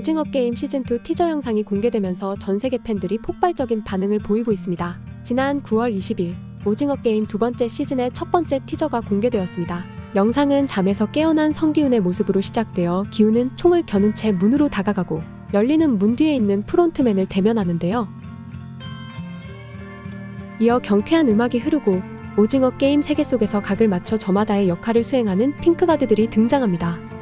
오징어 게임 시즌2 티저 영상이 공개되면서 전세계 팬들이 폭발적인 반응을 보이고 있습니다. 지난 9월 20일 오징어 게임 두 번째 시즌의 첫 번째 티저가 공개되었습니다. 영상은 잠에서 깨어난 성기훈의 모습으로 시작되어 기훈은 총을 겨눈 채 문으로 다가가고 열리는 문 뒤에 있는 프론트맨을 대면하는데요. 이어 경쾌한 음악이 흐르고 오징어 게임 세계 속에서 각을 맞춰 저마다의 역할을 수행하는 핑크가드들이 등장합니다.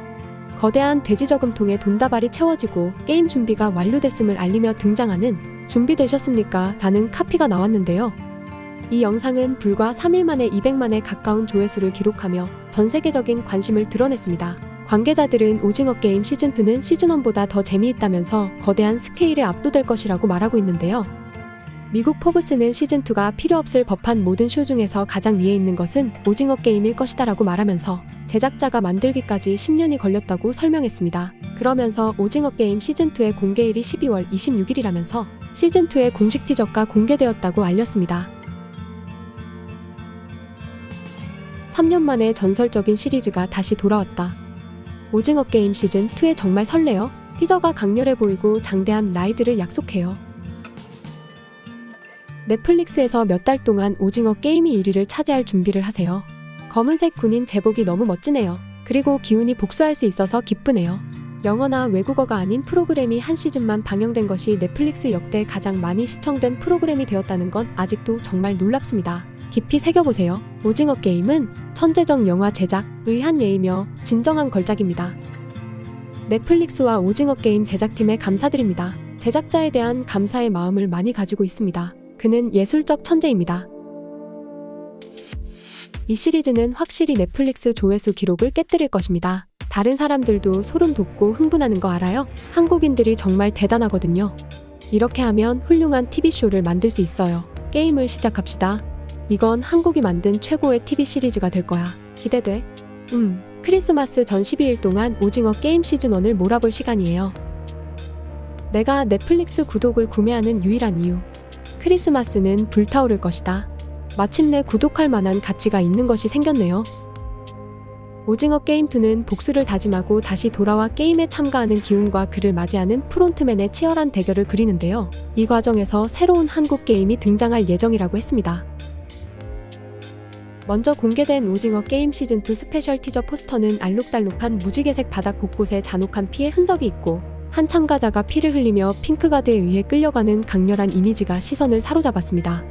거대한 돼지 저금통에 돈다발이 채워지고 게임 준비가 완료됐음을 알리며 등장하는 준비되셨습니까? 라는 카피가 나왔는데요. 이 영상은 불과 3일 만에 200만에 가까운 조회수를 기록하며 전 세계적인 관심을 드러냈습니다. 관계자들은 오징어 게임 시즌2는 시즌1보다 더 재미있다면서 거대한 스케일에 압도될 것이라고 말하고 있는데요. 미국 포브스는 시즌2가 필요 없을 법한 모든 쇼 중에서 가장 위에 있는 것은 오징어 게임일 것이다라고 말하면서 제작자가 만들기까지 10년이 걸렸다고 설명했습니다. 그러면서 오징어 게임 시즌2의 공개일이 12월 26일이라면서 시즌2의 공식 티저가 공개되었다고 알렸습니다. 3년 만에 전설적인 시리즈가 다시 돌아왔다. 오징어 게임 시즌2에 정말 설레요? 티저가 강렬해 보이고 장대한 라이드를 약속해요. 넷플릭스에서 몇 달 동안 오징어 게임이 1위를 차지할 준비를 하세요. 검은색 군인 제복이 너무 멋지네요. 그리고 기훈이 복수할 수 있어서 기쁘네요. 영어나 외국어가 아닌 프로그램이 한 시즌만 방영된 것이 넷플릭스 역대 가장 많이 시청된 프로그램이 되었다는 건 아직도 정말 놀랍습니다. 깊이 새겨보세요. 오징어 게임은 천재적 영화 제작, 의한 예이며 진정한 걸작입니다. 넷플릭스와 오징어 게임 제작팀에 감사드립니다. 제작자에 대한 감사의 마음을 많이 가지고 있습니다. 그는 예술적 천재입니다. 이 시리즈는 확실히 넷플릭스 조회수 기록을 깨뜨릴 것입니다. 다른 사람들도 소름 돋고 흥분하는 거 알아요? 한국인들이 정말 대단하거든요. 이렇게 하면 훌륭한 TV쇼를 만들 수 있어요. 게임을 시작합시다. 이건 한국이 만든 최고의 TV 시리즈가 될 거야. 기대돼. 크리스마스 전 12일 동안 오징어 게임 시즌1을 몰아볼 시간이에요. 내가 넷플릭스 구독을 구매하는 유일한 이유. 크리스마스는 불타오를 것이다. 마침내 구독할 만한 가치가 있는 것이 생겼네요. 오징어 게임2는 복수를 다짐하고 다시 돌아와 게임에 참가하는 기훈과 그를 맞이하는 프론트맨의 치열한 대결을 그리는데요. 이 과정에서 새로운 한국 게임이 등장할 예정이라고 했습니다. 먼저 공개된 오징어 게임 시즌2 스페셜 티저 포스터는 알록달록한 무지개색 바닥 곳곳에 잔혹한 피의 흔적이 있고 한 참가자가 피를 흘리며 핑크가드에 의해 끌려가는 강렬한 이미지가 시선을 사로잡았습니다.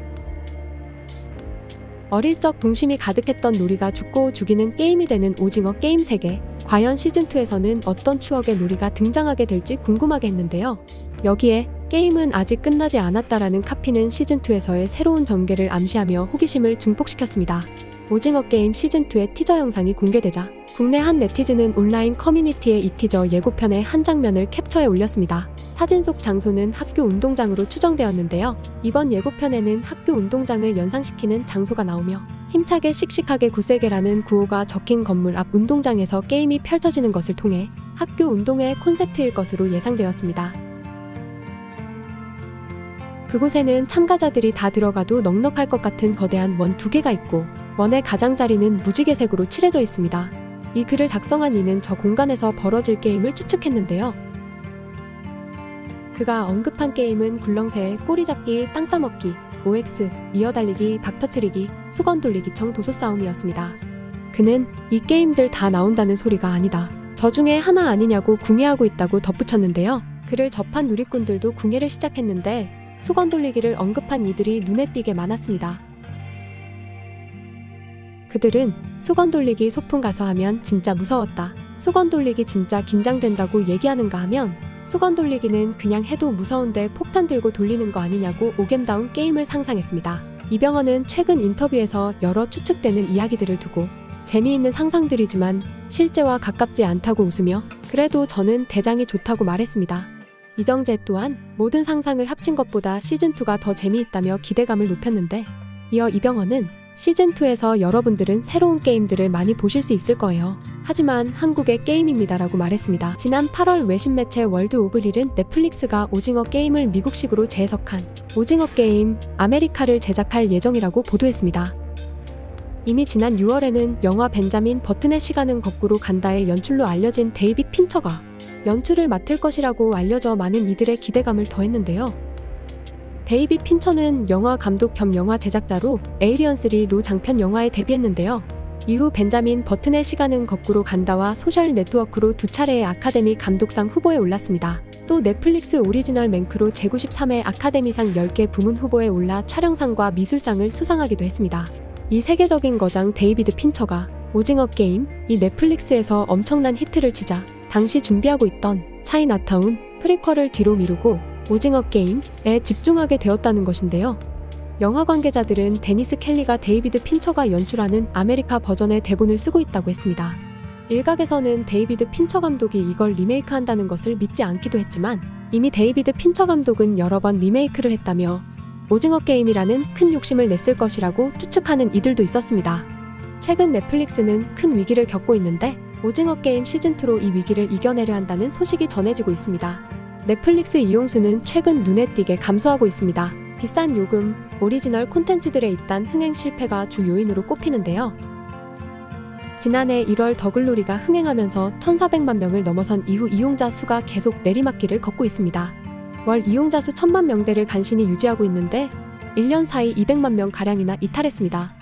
어릴 적 동심이 가득했던 놀이가 죽고 죽이는 게임이 되는 오징어 게임 세계. 과연 시즌2에서는 어떤 추억의 놀이가 등장하게 될지 궁금하게 했는데요. 여기에 게임은 아직 끝나지 않았다라는 카피는 시즌2에서의 새로운 전개를 암시하며 호기심을 증폭시켰습니다. 오징어 게임 시즌2의 티저 영상이 공개되자 국내 한 네티즌은 온라인 커뮤니티에 이 티저 예고편의 한 장면을 캡처해 올렸습니다. 사진 속 장소는 학교 운동장으로 추정되었는데요. 이번 예고편에는 학교 운동장을 연상시키는 장소가 나오며 힘차게 씩씩하게 구세계라는 구호가 적힌 건물 앞 운동장에서 게임이 펼쳐지는 것을 통해 학교 운동의 콘셉트일 것으로 예상되었습니다. 그곳에는 참가자들이 다 들어가도 넉넉할 것 같은 거대한 원 2개가 있고 원의 가장자리는 무지개색으로 칠해져 있습니다. 이 글을 작성한 이는 저 공간에서 벌어질 게임을 추측했는데요. 그가 언급한 게임은 굴렁쇠, 꼬리잡기, 땅 따먹기, OX, 이어달리기, 박터트리기, 수건 돌리기청 도소 싸움이었습니다. 그는 이 게임들 다 나온다는 소리가 아니다. 저 중에 하나 아니냐고 궁예하고 있다고 덧붙였는데요. 그를 접한 누리꾼들도 궁예를 시작했는데 수건 돌리기를 언급한 이들이 눈에 띄게 많았습니다. 그들은 수건 돌리기 소풍 가서 하면 진짜 무서웠다. 수건 돌리기 진짜 긴장된다고 얘기하는가 하면 수건 돌리기는 그냥 해도 무서운데 폭탄 들고 돌리는 거 아니냐고 오겜다운 게임을 상상했습니다. 이병헌은 최근 인터뷰에서 여러 추측되는 이야기들을 두고 재미있는 상상들이지만 실제와 가깝지 않다고 웃으며 그래도 저는 대장이 좋다고 말했습니다. 이정재 또한 모든 상상을 합친 것보다 시즌2가 더 재미있다며 기대감을 높였는데 이어 이병헌은 시즌2에서 여러분들은 새로운 게임들을 많이 보실 수 있을 거예요. 하지만 한국의 게임입니다라고 말했습니다. 지난 8월 외신 매체 월드 오브 릴은 넷플릭스가 오징어 게임을 미국식으로 재해석한 오징어 게임 아메리카를 제작할 예정이라고 보도했습니다. 이미 지난 6월에는 영화 벤자민 버튼의 시간은 거꾸로 간다의 연출로 알려진 데이빗 핀처가 연출을 맡을 것이라고 알려져 많은 이들의 기대감을 더했는데요. 데이빗 핀처는 영화 감독 겸 영화 제작자로 에이리언 3로 장편 영화에 데뷔했는데요. 이후 벤자민 버튼의 시간은 거꾸로 간다와 소셜 네트워크로 두 차례의 아카데미 감독상 후보에 올랐습니다. 또 넷플릭스 오리지널 맨크로 제93회 아카데미상 10개 부문 후보에 올라 촬영상과 미술상을 수상하기도 했습니다. 이 세계적인 거장 데이비드 핀처가 오징어 게임, 이 넷플릭스에서 엄청난 히트를 치자 당시 준비하고 있던 차이나타운 프리퀄을 뒤로 미루고 오징어 게임에 집중하게 되었다는 것인데요. 영화 관계자들은 데니스 켈리가 데이비드 핀처가 연출하는 아메리카 버전의 대본을 쓰고 있다고 했습니다. 일각에서는 데이비드 핀처 감독이 이걸 리메이크한다는 것을 믿지 않기도 했지만 이미 데이비드 핀처 감독은 여러 번 리메이크를 했다며 오징어 게임이라는 큰 욕심을 냈을 것이라고 추측하는 이들도 있었습니다. 최근 넷플릭스는 큰 위기를 겪고 있는데 오징어 게임 시즌2로 이 위기를 이겨내려 한다는 소식이 전해지고 있습니다. 넷플릭스 이용수는 최근 눈에 띄게 감소하고 있습니다. 비싼 요금, 오리지널 콘텐츠들의 잇단 흥행 실패가 주 요인으로 꼽히는데요. 지난해 1월 더글로리가 흥행하면서 1,400만 명을 넘어선 이후 이용자 수가 계속 내리막길을 걷고 있습니다. 월 이용자 수 1,000만 명대를 간신히 유지하고 있는데 1년 사이 200만 명 가량이나 이탈했습니다.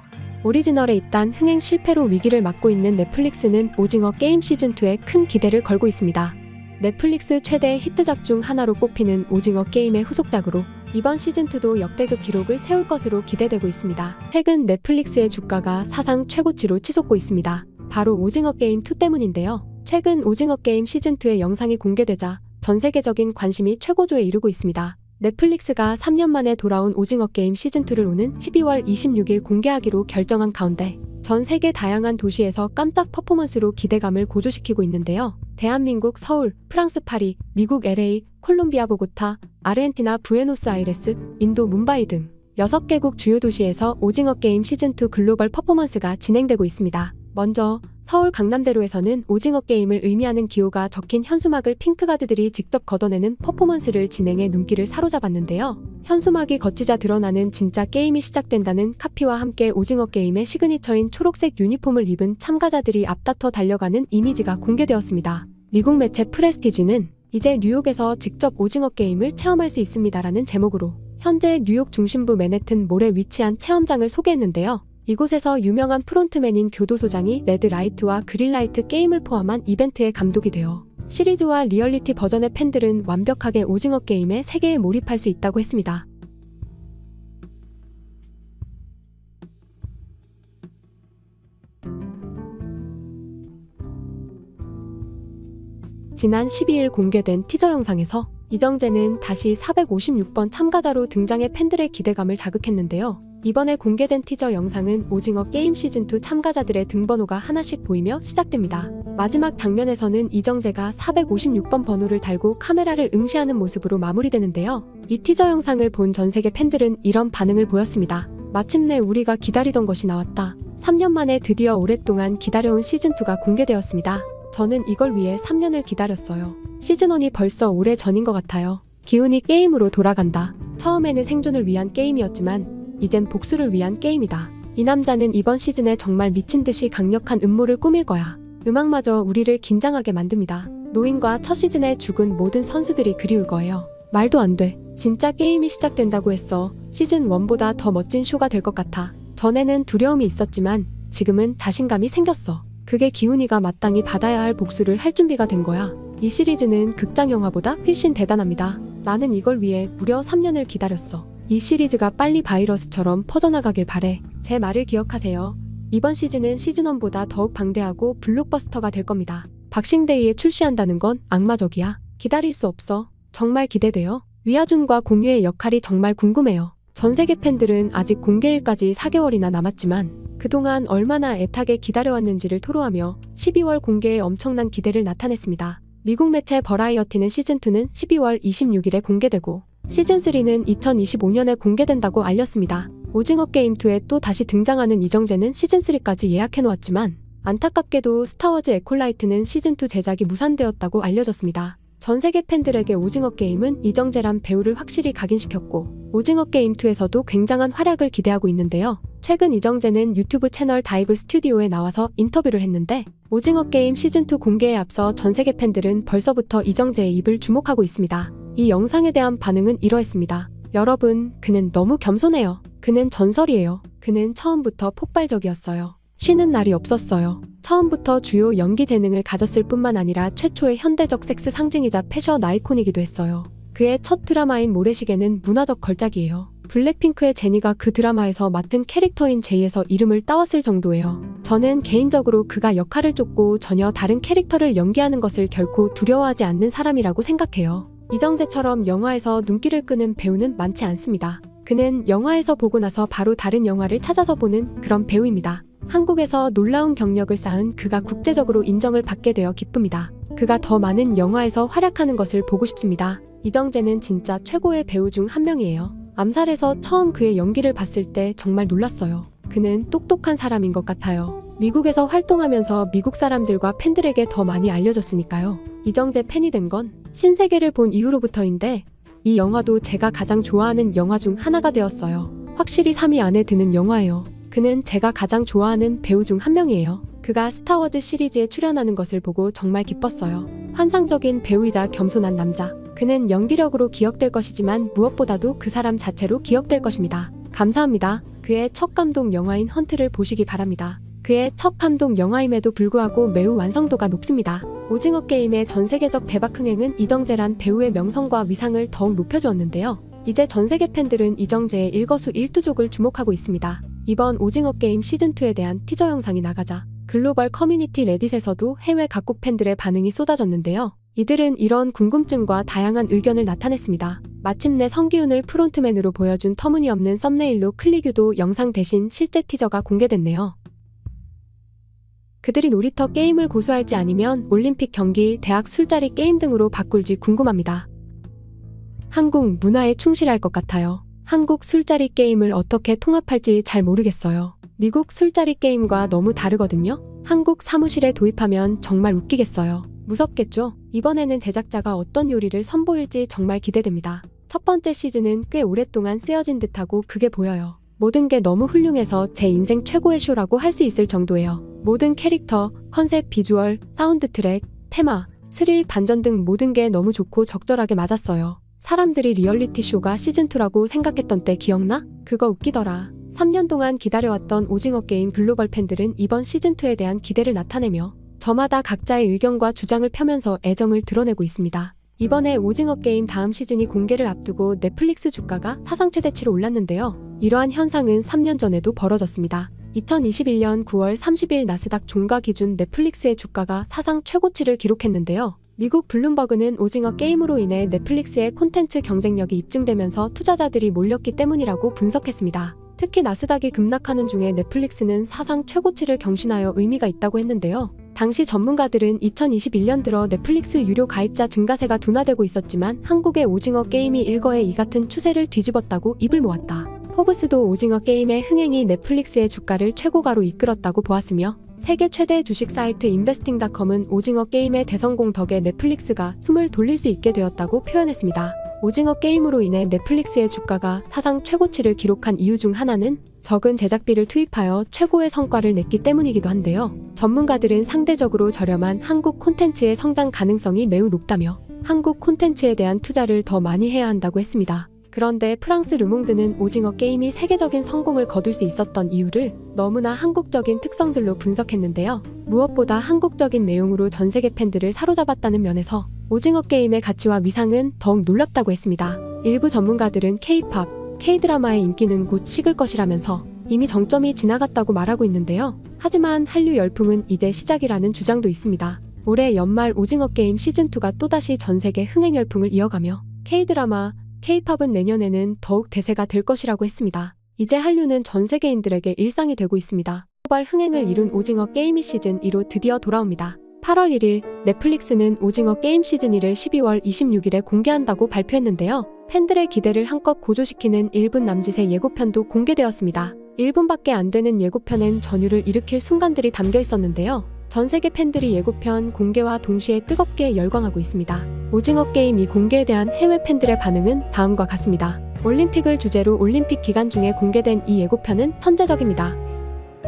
오리지널의 잇단 흥행 실패로 위기를 맞고 있는 넷플릭스는 오징어 게임 시즌2에 큰 기대를 걸고 있습니다. 넷플릭스 최대 히트작 중 하나로 꼽히는 오징어 게임의 후속작으로 이번 시즌2도 역대급 기록을 세울 것으로 기대되고 있습니다. 최근 넷플릭스의 주가가 사상 최고치로 치솟고 있습니다. 바로 오징어 게임 2 때문인데요. 최근 오징어 게임 시즌2의 영상이 공개되자 전 세계적인 관심이 최고조에 이르고 있습니다. 넷플릭스가 3년 만에 돌아온 오징어 게임 시즌2를 오는 12월 26일 공개하기로 결정한 가운데 전 세계 다양한 도시에서 깜짝 퍼포먼스로 기대감을 고조시키고 있는데요. 대한민국 서울, 프랑스 파리, 미국 LA, 콜롬비아 보고타, 아르헨티나 부에노스아이레스, 인도 뭄바이 등 6개국 주요 도시에서 오징어 게임 시즌2 글로벌 퍼포먼스가 진행되고 있습니다. 먼저 서울 강남대로에서는 오징어 게임을 의미하는 기호가 적힌 현수막을 핑크가드들이 직접 걷어내는 퍼포먼스를 진행해 눈길을 사로잡았는데요. 현수막이 걷히자 드러나는 진짜 게임이 시작된다는 카피와 함께 오징어 게임의 시그니처인 초록색 유니폼을 입은 참가자들이 앞다퉈 달려가는 이미지가 공개되었습니다. 미국 매체 프레스티지는 이제 뉴욕에서 직접 오징어 게임을 체험할 수 있습니다라는 제목으로 현재 뉴욕 중심부 맨해튼 몰에 위치한 체험장을 소개했는데요. 이곳에서 유명한 프론트맨인 교도소장이 레드라이트와 그린라이트 게임을 포함한 이벤트의 감독이 되어 시리즈와 리얼리티 버전의 팬들은 완벽하게 오징어 게임의 세계에 몰입할 수 있다고 했습니다. 지난 12일 공개된 티저 영상에서 이정재는 다시 456번 참가자로 등장해 팬들의 기대감을 자극했는데요. 이번에 공개된 티저 영상은 오징어 게임 시즌2 참가자들의 등번호가 하나씩 보이며 시작됩니다. 마지막 장면에서는 이정재가 456번 번호를 달고 카메라를 응시하는 모습으로 마무리되는데요. 이 티저 영상을 본 전 세계 팬들은 이런 반응을 보였습니다. 마침내 우리가 기다리던 것이 나왔다. 3년 만에 드디어 오랫동안 기다려온 시즌2가 공개되었습니다. 저는 이걸 위해 3년을 기다렸어요. 시즌1이 벌써 오래 전인 것 같아요. 기운이 게임으로 돌아간다. 처음에는 생존을 위한 게임이었지만 이젠 복수를 위한 게임이다. 이 남자는 이번 시즌에 정말 미친 듯이 강력한 음모를 꾸밀 거야. 음악마저 우리를 긴장하게 만듭니다. 노인과 첫 시즌에 죽은 모든 선수들이 그리울 거예요. 말도 안 돼. 진짜 게임이 시작된다고 했어. 시즌 1보다 더 멋진 쇼가 될 것 같아. 전에는 두려움이 있었지만 지금은 자신감이 생겼어. 그게 기훈이가 마땅히 받아야 할 복수를 할 준비가 된 거야. 이 시리즈는 극장 영화보다 훨씬 대단합니다. 나는 이걸 위해 무려 3년을 기다렸어. 이 시리즈가 빨리 바이러스처럼 퍼져나가길 바래. 제 말을 기억하세요. 이번 시즌은 시즌1보다 더욱 방대하고 블록버스터가 될 겁니다. 박싱데이에 출시한다는 건 악마적이야. 기다릴 수 없어. 정말 기대돼요. 위아준과 공유의 역할이 정말 궁금해요. 전 세계 팬들은 아직 공개일까지 4개월이나 남았지만 그동안 얼마나 애타게 기다려왔는지를 토로하며 12월 공개에 엄청난 기대를 나타냈습니다. 미국 매체 버라이어티는 시즌2는 12월 26일에 공개되고 시즌3는 2025년에 공개된다고 알렸습니다. 오징어 게임2에 또 다시 등장하는 이정재는 시즌3까지 예약해놓았지만 안타깝게도 스타워즈 에콜라이트는 시즌2 제작이 무산되었다고 알려졌습니다. 전 세계 팬들에게 오징어 게임은 이정재란 배우를 확실히 각인시켰고 오징어 게임2에서도 굉장한 활약을 기대하고 있는데요. 최근 이정재는 유튜브 채널 다이브 스튜디오에 나와서 인터뷰를 했는데 오징어 게임 시즌2 공개에 앞서 전 세계 팬들은 벌써부터 이정재의 입을 주목하고 있습니다. 이 영상에 대한 반응은 이러했습니다. 여러분, 그는 너무 겸손해요. 그는 전설이에요. 그는 처음부터 폭발적이었어요. 쉬는 날이 없었어요. 처음부터 주요 연기 재능을 가졌을 뿐만 아니라 최초의 현대적 섹스 상징이자 패션 아이콘이기도 했어요. 그의 첫 드라마인 모래시계는 문화적 걸작이에요. 블랙핑크의 제니가 그 드라마에서 맡은 캐릭터인 제이에서 이름을 따왔을 정도예요. 저는 개인적으로 그가 역할을 쫓고 전혀 다른 캐릭터를 연기하는 것을 결코 두려워하지 않는 사람이라고 생각해요. 이정재처럼 영화에서 눈길을 끄는 배우는 많지 않습니다. 그는 영화에서 보고 나서 바로 다른 영화를 찾아서 보는 그런 배우입니다. 한국에서 놀라운 경력을 쌓은 그가 국제적으로 인정을 받게 되어 기쁩니다. 그가 더 많은 영화에서 활약하는 것을 보고 싶습니다. 이정재는 진짜 최고의 배우 중 한 명이에요. 암살에서 처음 그의 연기를 봤을 때 정말 놀랐어요. 그는 똑똑한 사람인 것 같아요. 미국에서 활동하면서 미국 사람들과 팬들에게 더 많이 알려졌으니까요. 이정재 팬이 된 건 신세계를 본 이후로부터인데 이 영화도 제가 가장 좋아하는 영화 중 하나가 되었어요. 확실히 3위 안에 드는 영화예요. 그는 제가 가장 좋아하는 배우 중 한 명이에요. 그가 스타워즈 시리즈에 출연하는 것을 보고 정말 기뻤어요. 환상적인 배우이자 겸손한 남자. 그는 연기력으로 기억될 것이지만 무엇보다도 그 사람 자체로 기억될 것입니다. 감사합니다. 그의 첫 감독 영화인 헌트를 보시기 바랍니다. 그의 첫 감독 영화임에도 불구하고 매우 완성도가 높습니다. 오징어 게임의 전 세계적 대박 흥행은 이정재란 배우의 명성과 위상을 더욱 높여주었는데요. 이제 전 세계 팬들은 이정재의 일거수일투족을 주목하고 있습니다. 이번 오징어 게임 시즌2에 대한 티저 영상이 나가자 글로벌 커뮤니티 레딧에서도 해외 각국 팬들의 반응이 쏟아졌는데요. 이들은 이런 궁금증과 다양한 의견을 나타냈습니다. 마침내 성기훈을 프론트맨으로 보여준 터무니없는 썸네일로 클릭유도 영상 대신 실제 티저가 공개됐네요. 그들이 놀이터 게임을 고수할지 아니면 올림픽 경기, 대학 술자리 게임 등으로 바꿀지 궁금합니다. 한국 문화에 충실할 것 같아요. 한국 술자리 게임을 어떻게 통합할지 잘 모르겠어요. 미국 술자리 게임과 너무 다르거든요. 한국 사무실에 도입하면 정말 웃기겠어요. 무섭겠죠? 이번에는 제작자가 어떤 요리를 선보일지 정말 기대됩니다. 첫 번째 시즌은 꽤 오랫동안 쓰여진 듯하고 그게 보여요. 모든 게 너무 훌륭해서 제 인생 최고의 쇼라고 할 수 있을 정도예요. 모든 캐릭터, 컨셉, 비주얼, 사운드 트랙, 테마, 스릴, 반전 등 모든 게 너무 좋고 적절하게 맞았어요. 사람들이 리얼리티 쇼가 시즌2라고 생각했던 때 기억나? 그거 웃기더라. 3년 동안 기다려왔던 오징어 게임 글로벌 팬들은 이번 시즌2에 대한 기대를 나타내며 저마다 각자의 의견과 주장을 펴면서 애정을 드러내고 있습니다. 이번에 오징어 게임 다음 시즌이 공개를 앞두고 넷플릭스 주가가 사상 최대치로 올랐는데요. 이러한 현상은 3년 전에도 벌어졌습니다. 2021년 9월 30일 나스닥 종가 기준 넷플릭스의 주가가 사상 최고치를 기록했는데요. 미국 블룸버그는 오징어 게임으로 인해 넷플릭스의 콘텐츠 경쟁력이 입증되면서 투자자들이 몰렸기 때문이라고 분석했습니다. 특히 나스닥이 급락하는 중에 넷플릭스는 사상 최고치를 경신하여 의미가 있다고 했는데요. 당시 전문가들은 2021년 들어 넷플릭스 유료 가입자 증가세가 둔화되고 있었지만 한국의 오징어 게임이 일거에 이 같은 추세를 뒤집었다고 입을 모았다. 포브스도 오징어 게임의 흥행이 넷플릭스의 주가를 최고가로 이끌었다고 보았으며 세계 최대 주식 사이트 인베스팅닷컴은 오징어 게임의 대성공 덕에 넷플릭스가 숨을 돌릴 수 있게 되었다고 표현했습니다. 오징어 게임으로 인해 넷플릭스의 주가가 사상 최고치를 기록한 이유 중 하나는 적은 제작비를 투입하여 최고의 성과를 냈기 때문이기도 한데요. 전문가들은 상대적으로 저렴한 한국 콘텐츠의 성장 가능성이 매우 높다며 한국 콘텐츠에 대한 투자를 더 많이 해야 한다고 했습니다. 그런데 프랑스 르몽드는 오징어 게임이 세계적인 성공을 거둘 수 있었던 이유를 너무나 한국적인 특성들로 분석했는데요. 무엇보다 한국적인 내용으로 전 세계 팬들을 사로잡았다는 면에서 오징어 게임의 가치와 위상은 더욱 놀랍다고 했습니다. 일부 전문가들은 K-팝, K-드라마의 인기는 곧 식을 것이라면서 이미 정점이 지나갔다고 말하고 있는데요. 하지만 한류 열풍은 이제 시작이라는 주장도 있습니다. 올해 연말 오징어 게임 시즌2가 또다시 전 세계 흥행 열풍을 이어가며 K-드라마, K-팝은 내년에는 더욱 대세가 될 것이라고 했습니다. 이제 한류는 전 세계인들에게 일상이 되고 있습니다. global 흥행을 이룬 오징어 게임이 시즌2로 드디어 돌아옵니다. 8월 1일 넷플릭스는 오징어 게임 시즌2를 12월 26일에 공개한다고 발표했는데요. 팬들의 기대를 한껏 고조시키는 1분 남짓의 예고편도 공개되었습니다. 1분밖에 안 되는 예고편엔 전율을 일으킬 순간들이 담겨 있었는데요. 전 세계 팬들이 예고편 공개와 동시에 뜨겁게 열광하고 있습니다. 오징어 게임 이 공개에 대한 해외 팬들의 반응은 다음과 같습니다. 올림픽을 주제로 올림픽 기간 중에 공개된 이 예고편은 천재적입니다.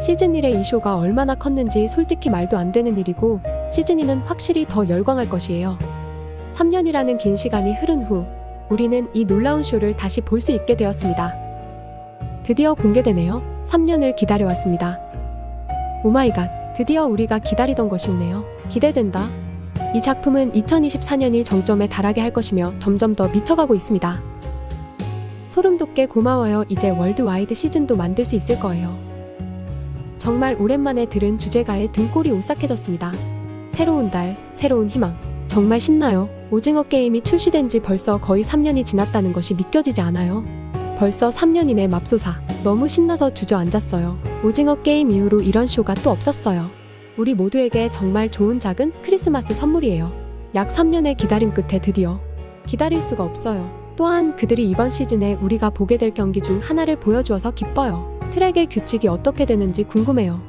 시즌 1의 이 쇼가 얼마나 컸는지 솔직히 말도 안 되는 일이고 시즌 2는 확실히 더 열광할 것이에요. 3년이라는 긴 시간이 흐른 후 우리는 이 놀라운 쇼를 다시 볼 수 있게 되었습니다. 드디어 공개되네요. 3년을 기다려왔습니다. 오마이갓, 드디어 우리가 기다리던 것이 오네요. 기대된다. 이 작품은 2024년이 정점에 달하게 할 것이며 점점 더 미쳐가고 있습니다. 소름 돋게 고마워요. 이제 월드와이드 시즌도 만들 수 있을 거예요. 정말 오랜만에 들은 주제가에 등골이 오싹해졌습니다. 새로운 달, 새로운 희망. 정말 신나요. 오징어 게임이 출시된 지 벌써 거의 3년이 지났다는 것이 믿겨지지 않아요. 벌써 3년이네 맙소사. 너무 신나서 주저앉았어요. 오징어 게임 이후로 이런 쇼가 또 없었어요. 우리 모두에게 정말 좋은 작은 크리스마스 선물이에요. 약 3년의 기다림 끝에 드디어. 기다릴 수가 없어요. 또한 그들이 이번 시즌에 우리가 보게 될 경기 중 하나를 보여주어서 기뻐요. 트랙의 규칙이 어떻게 되는지 궁금해요.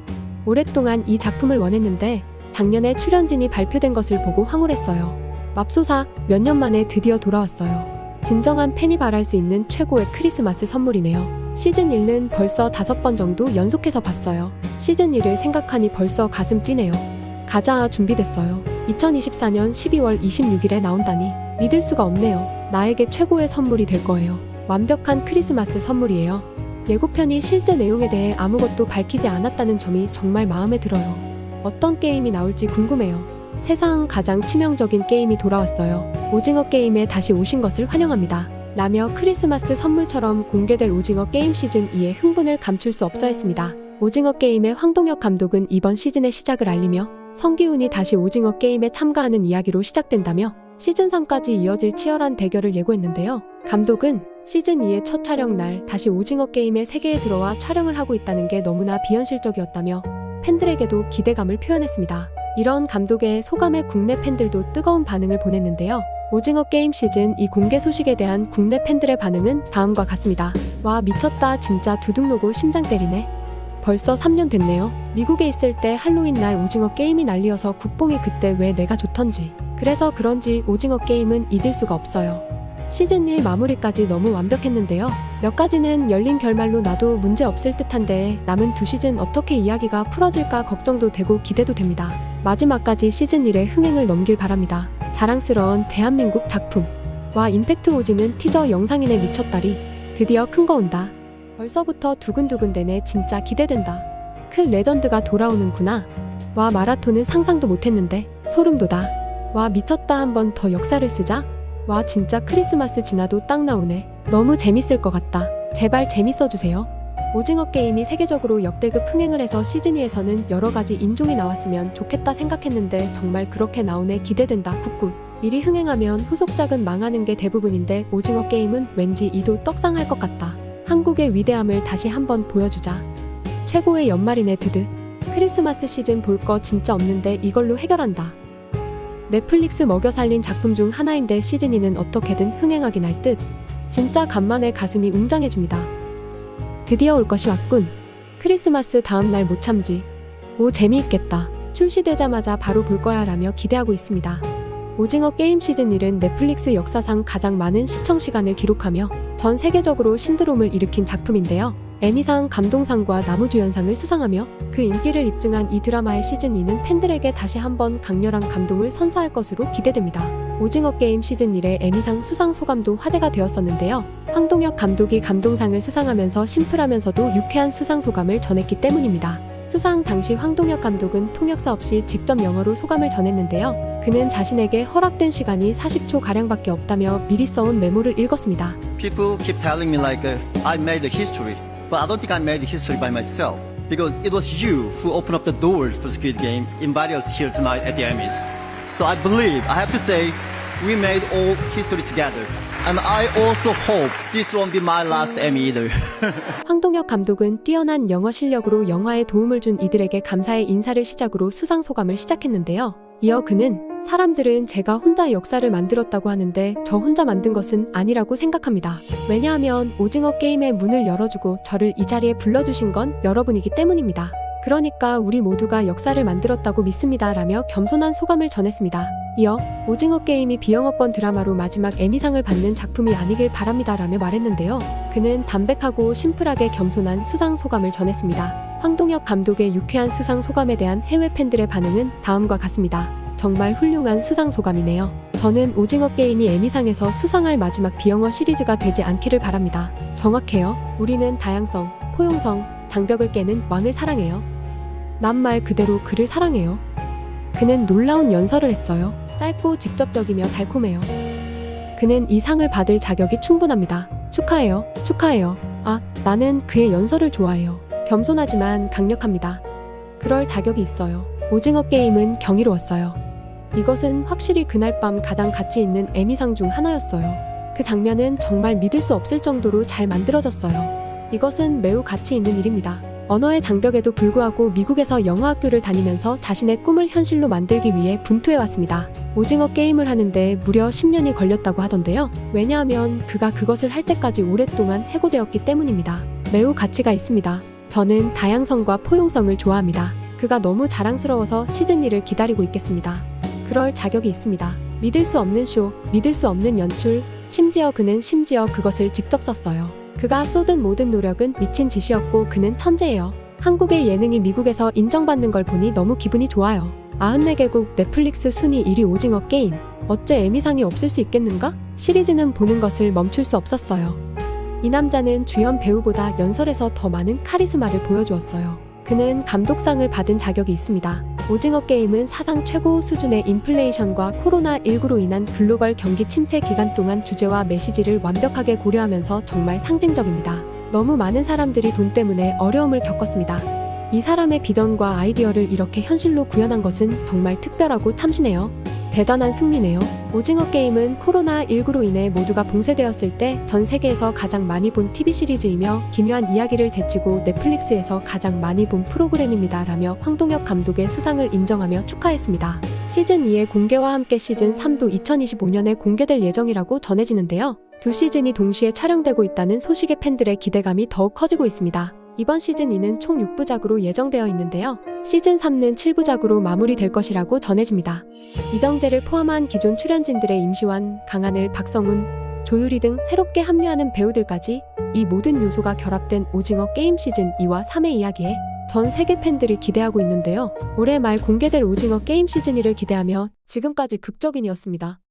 오랫동안 이 작품을 원했는데 작년에 출연진이 발표된 것을 보고 황홀했어요. 맙소사, 몇 년 만에 드디어 돌아왔어요. 진정한 팬이 바랄 수 있는 최고의 크리스마스 선물이네요. 시즌 1는 벌써 5번 정도 연속해서 봤어요. 시즌 2를 생각하니 벌써 가슴 뛰네요. 가자, 준비됐어요. 2024년 12월 26일에 나온다니 믿을 수가 없네요. 나에게 최고의 선물이 될 거예요. 완벽한 크리스마스 선물이에요. 예고편이 실제 내용에 대해 아무것도 밝히지 않았다는 점이 정말 마음에 들어요. 어떤 게임이 나올지 궁금해요. 세상 가장 치명적인 게임이 돌아왔어요. 오징어 게임에 다시 오신 것을 환영합니다. 라며 크리스마스 선물처럼 공개될 오징어 게임 시즌 2의 흥분을 감출 수 없어 했습니다. 오징어 게임의 황동혁 감독은 이번 시즌의 시작을 알리며 성기훈이 다시 오징어 게임에 참가하는 이야기로 시작된다며 시즌 3까지 이어질 치열한 대결을 예고했는데요. 감독은 시즌 2의 첫 촬영 날 다시 오징어 게임의 세계에 들어와 촬영을 하고 있다는 게 너무나 비현실적이었다며 팬들에게도 기대감을 표현했습니다. 이런 감독의 소감에 국내 팬들도 뜨거운 반응을 보냈는데요. 오징어 게임 시즌 2 공개 소식에 대한 국내 팬들의 반응은 다음과 같습니다. 와, 미쳤다. 진짜 두둑노고 심장 때리네. 벌써 3년 됐네요. 미국에 있을 때 할로윈 날 오징어 게임이 난리여서 국뽕이 그때 왜 내가 좋던지. 그래서 그런지 오징어 게임은 잊을 수가 없어요. 시즌 1 마무리까지 너무 완벽했는데요. 몇 가지는 열린 결말로 놔도 문제 없을 듯한데 남은 2시즌 어떻게 이야기가 풀어질까 걱정도 되고 기대도 됩니다. 마지막까지 시즌 1의 흥행을 넘길 바랍니다. 자랑스러운 대한민국 작품. 와, 임팩트 오지는 티저 영상인에 미쳤다리. 드디어 큰 거 온다. 벌써부터 두근두근되네. 진짜 기대된다. 큰 레전드가 돌아오는구나. 와, 마라톤은 상상도 못했는데 소름 돋아. 와, 미쳤다. 한 번 더 역사를 쓰자. 와, 진짜 크리스마스 지나도 딱 나오네. 너무 재밌을 것 같다. 제발 재밌어주세요. 오징어 게임이 세계적으로 역대급 흥행을 해서 시즌 2에서는 여러가지 인종이 나왔으면 좋겠다 생각했는데 정말 그렇게 나오네. 기대된다. 굿굿. 일이 흥행하면 후속작은 망하는 게 대부분인데 오징어 게임은 왠지 이도 떡상할 것 같다. 한국의 위대함을 다시 한번 보여주자. 최고의 연말이네. 드드. 크리스마스 시즌 볼 거 진짜 없는데 이걸로 해결한다. 넷플릭스 먹여 살린 작품 중 하나인데 시즌 2는 어떻게든 흥행하긴 할 듯. 진짜 간만에 가슴이 웅장해집니다. 드디어 올 것이 왔군. 크리스마스 다음날 못 참지. 오, 재미있겠다. 출시되자마자 바로 볼 거야 라며 기대하고 있습니다. 오징어 게임 시즌 1은 넷플릭스 역사상 가장 많은 시청 시간을 기록하며 전 세계적으로 신드롬을 일으킨 작품인데요. 에미상 감동상과 나무주연상을 수상하며 그 인기를 입증한 이 드라마의 시즌 2는 팬들에게 다시 한번 강렬한 감동을 선사할 것으로 기대됩니다. 오징어 게임 시즌 1의 에미상 수상 소감도 화제가 되었었는데요. 황동혁 감독이 감동상을 수상하면서 심플하면서도 유쾌한 수상 소감을 전했기 때문입니다. 수상 당시 황동혁 감독은 통역사 없이 직접 영어로 소감을 전했는데요. 그는 자신에게 허락된 시간이 40초가량밖에 없다며 미리 써온 메모를 읽었습니다. People keep telling me like I made the history, but I don't think I made the history by myself because it was you who opened up the doors for Squid Game, invited us here tonight at the Emmys. So I believe, I have to say, we made all history together. And I also hope this won't be my last Emmy either. 황동혁 감독은 뛰어난 영어 실력으로 영화에 도움을 준 이들에게 감사의 인사를 시작으로 수상 소감을 시작했는데요. 이어 그는 사람들은 제가 혼자 역사를 만들었다고 하는데 저 혼자 만든 것은 아니라고 생각합니다. 왜냐하면 오징어 게임의 문을 열어주고 저를 이 자리에 불러주신 건 여러분이기 때문입니다. 그러니까 우리 모두가 역사를 만들었다고 믿습니다. 라며 겸손한 소감을 전했습니다. 이어 오징어 게임이 비영어권 드라마로 마지막 에미상을 받는 작품이 아니길 바랍니다. 라며 말했는데요. 그는 담백하고 심플하게 겸손한 수상 소감을 전했습니다. 황동혁 감독의 유쾌한 수상 소감에 대한 해외 팬들의 반응은 다음과 같습니다. 정말 훌륭한 수상 소감이네요. 저는 오징어 게임이 에미상에서 수상할 마지막 비영어 시리즈가 되지 않기를 바랍니다. 정확해요. 우리는 다양성, 포용성, 장벽을 깨는 왕을 사랑해요. 난 말 그대로 그를 사랑해요. 그는 놀라운 연설을 했어요. 짧고 직접적이며 달콤해요. 그는 이 상을 받을 자격이 충분합니다. 축하해요. 축하해요. 아, 나는 그의 연설을 좋아해요. 겸손하지만 강력합니다. 그럴 자격이 있어요. 오징어 게임은 경이로웠어요. 이것은 확실히 그날 밤 가장 가치 있는 에미상 중 하나였어요. 그 장면은 정말 믿을 수 없을 정도로 잘 만들어졌어요. 이것은 매우 가치 있는 일입니다. 언어의 장벽에도 불구하고 미국에서 영어학교를 다니면서 자신의 꿈을 현실로 만들기 위해 분투해왔습니다. 오징어 게임을 하는데 무려 10년이 걸렸다고 하던데요. 왜냐하면 그가 그것을 할 때까지 오랫동안 해고되었기 때문입니다. 매우 가치가 있습니다. 저는 다양성과 포용성을 좋아합니다. 그가 너무 자랑스러워서 시즌 2를 기다리고 있겠습니다. 그럴 자격이 있습니다. 믿을 수 없는 쇼, 믿을 수 없는 연출, 그는 심지어 그것을 직접 썼어요. 그가 쏟은 모든 노력은 미친 짓이었고 그는 천재예요. 한국의 예능이 미국에서 인정받는 걸 보니 너무 기분이 좋아요. 94개국 넷플릭스 순위 1위 오징어 게임. 어째 에미상이 없을 수 있겠는가? 시리즈는 보는 것을 멈출 수 없었어요. 이 남자는 주연 배우보다 연설에서 더 많은 카리스마를 보여주었어요. 그는 감독상을 받은 자격이 있습니다. 오징어 게임은 사상 최고 수준의 인플레이션과 코로나19로 인한 글로벌 경기 침체 기간 동안 주제와 메시지를 완벽하게 고려하면서 정말 상징적입니다. 너무 많은 사람들이 돈 때문에 어려움을 겪었습니다. 이 사람의 비전과 아이디어를 이렇게 현실로 구현한 것은 정말 특별하고 참신해요. 대단한 승리네요. 오징어 게임은 코로나19로 인해 모두가 봉쇄되었을 때 전 세계에서 가장 많이 본 TV 시리즈이며 기묘한 이야기를 제치고 넷플릭스에서 가장 많이 본 프로그램입니다. 라며 황동혁 감독의 수상을 인정하며 축하했습니다. 시즌2의 공개와 함께 시즌3도 2025년에 공개될 예정이라고 전해지는데요. 두 시즌이 동시에 촬영되고 있다는 소식에 팬들의 기대감이 더욱 커지고 있습니다. 이번 시즌2는 총 6부작으로 예정되어 있는데요. 시즌3는 7부작으로 마무리될 것이라고 전해집니다. 이정재를 포함한 기존 출연진들의 임시완, 강하늘, 박성훈, 조유리 등 새롭게 합류하는 배우들까지 이 모든 요소가 결합된 오징어 게임 시즌2와 3의 이야기에 전 세계 팬들이 기대하고 있는데요. 올해 말 공개될 오징어 게임 시즌2를 기대하며 지금까지 극적인이었습니다.